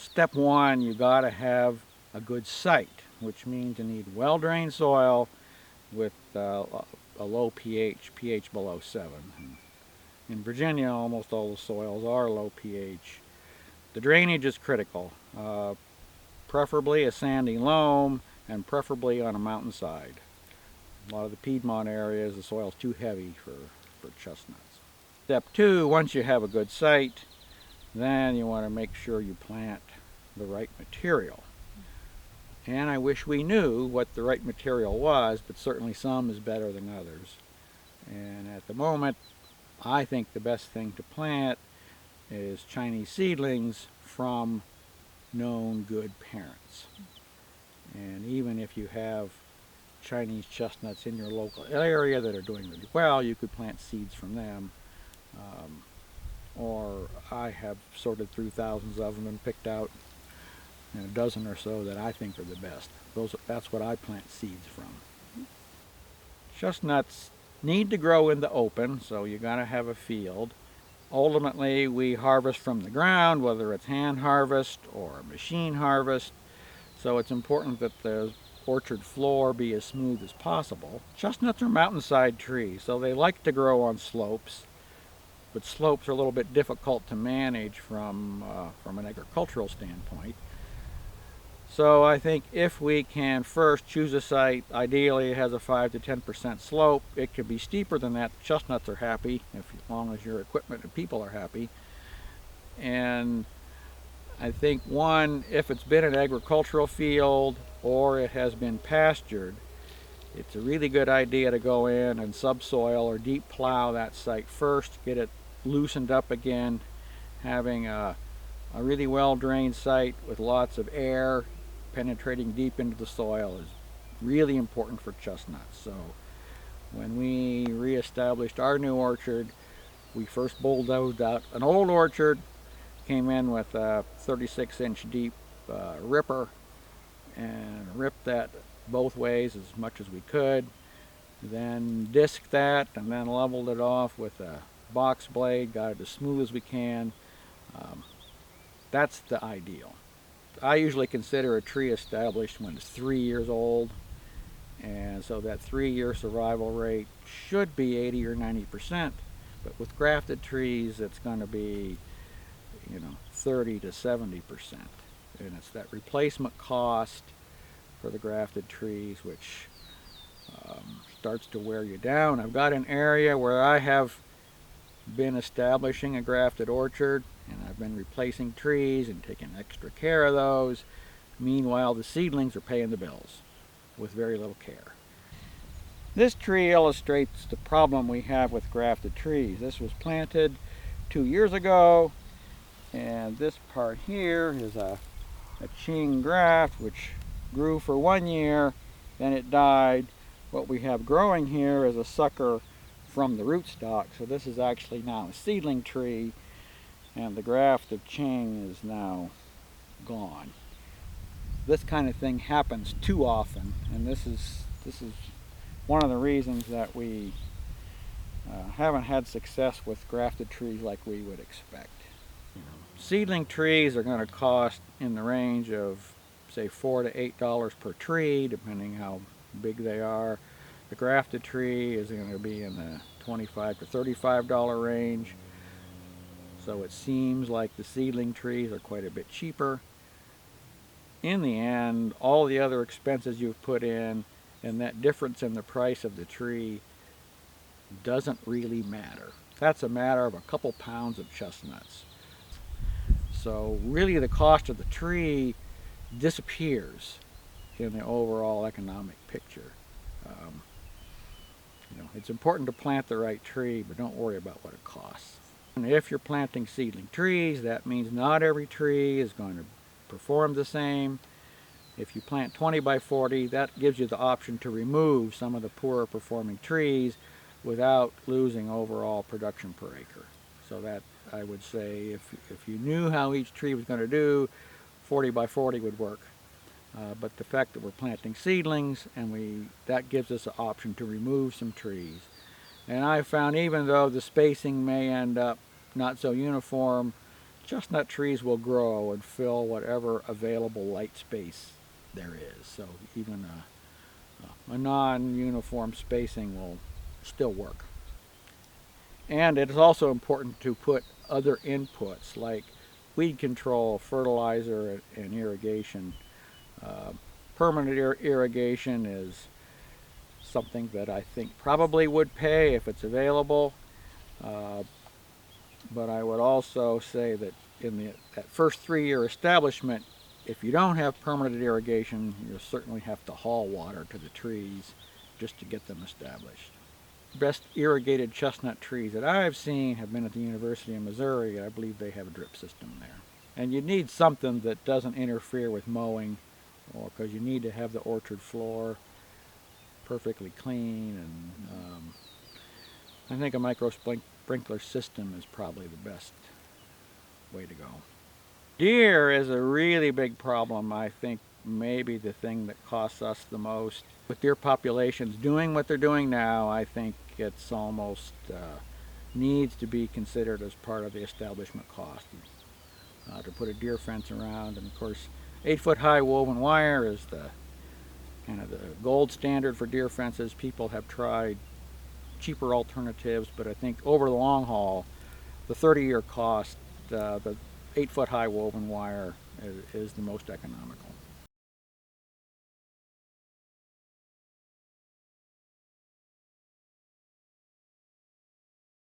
Step one, you got to have a good site, which means you need well-drained soil with a low pH below 7. In Virginia, almost all the soils are low pH. The drainage is critical, preferably a sandy loam and preferably on a mountainside. A lot of the Piedmont areas, the soil's too heavy for chestnuts. Step two, once you have a good site, then you want to make sure you plant the right material. And I wish we knew what the right material was, but certainly some is better than others. And at the moment, I think the best thing to plant is Chinese seedlings from known good parents. And even if you have Chinese chestnuts in your local area that are doing really well, you could plant seeds from them. Or I have sorted through thousands of them and picked out a dozen or so that I think are the best. That's what I plant seeds from. Chestnuts need to grow in the open, so you got to have a field. Ultimately, we harvest from the ground, whether it's hand harvest or machine harvest, so it's important that the orchard floor be as smooth as possible. Chestnuts are mountainside trees, so they like to grow on slopes, but slopes are a little bit difficult to manage from an agricultural standpoint. So I think if we can first choose a site, ideally it has a 5 to 10% slope. It could be steeper than that. The chestnuts are happy, as long as your equipment and people are happy. And I think one, if it's been an agricultural field or it has been pastured, it's a really good idea to go in and subsoil or deep plow that site first, get it loosened up again. Having a really well-drained site with lots of air penetrating deep into the soil is really important for chestnuts. So when we reestablished our new orchard, we first bulldozed out an old orchard, came in with a 36-inch deep ripper and ripped that both ways as much as we could, then disked that and then leveled it off with a box blade, got it as smooth as we can. That's the ideal. I usually consider a tree established when it's 3 years old, and so that 3-year survival rate should be 80 or 90%, but with grafted trees it's going to be 30 to 70%, and it's that replacement cost for the grafted trees which starts to wear you down. I've got an area where I have been establishing a grafted orchard, and I've been replacing trees and taking extra care of those. Meanwhile, the seedlings are paying the bills with very little care. This tree illustrates the problem we have with grafted trees. This was planted 2 years ago, and this part here is a Qing graft which grew for 1 year, then it died. What we have growing here is a sucker from the rootstock, so this is actually now a seedling tree, and the graft of Qing is now gone. This kind of thing happens too often, and this is one of the reasons that we haven't had success with grafted trees like we would expect. Seedling trees are going to cost in the range of say $4 to $8 per tree, depending how big they are. The grafted tree is going to be in the $25 to $35 range. So it seems like the seedling trees are quite a bit cheaper. In the end, all the other expenses you've put in and that difference in the price of the tree doesn't really matter. That's a matter of a couple pounds of chestnuts. So really the cost of the tree disappears in the overall economic picture. It's important to plant the right tree, but don't worry about what it costs. And if you're planting seedling trees, that means not every tree is going to perform the same. If you plant 20 by 40, that gives you the option to remove some of the poorer performing trees without losing overall production per acre. So that, I would say, if you knew how each tree was going to do, 40 by 40 would work. But the fact that we're planting seedlings, and that gives us an option to remove some trees. And I found even though the spacing may end up not so uniform, chestnut trees will grow and fill whatever available light space there is. So even a non-uniform spacing will still work. And it is also important to put other inputs like weed control, fertilizer, and irrigation. Permanent irrigation is something that I think probably would pay if it's available. But I would also say that in that first 3-year establishment, if you don't have permanent irrigation, you'll certainly have to haul water to the trees just to get them established. Best irrigated chestnut trees that I've seen have been at the University of Missouri. I believe they have a drip system there. And you need something that doesn't interfere with mowing, or because you need to have the orchard floor perfectly clean, and I think a micro sprinkler system is probably the best way to go. Deer is a really big problem. I think maybe the thing that costs us the most. With deer populations doing what they're doing now, I think it's almost needs to be considered as part of the establishment cost to put a deer fence around. And of course, 8-foot high woven wire is the kind of the gold standard for deer fences. People have tried cheaper alternatives, but I think over the long haul, the 30-year cost, the 8-foot high woven wire is the most economical.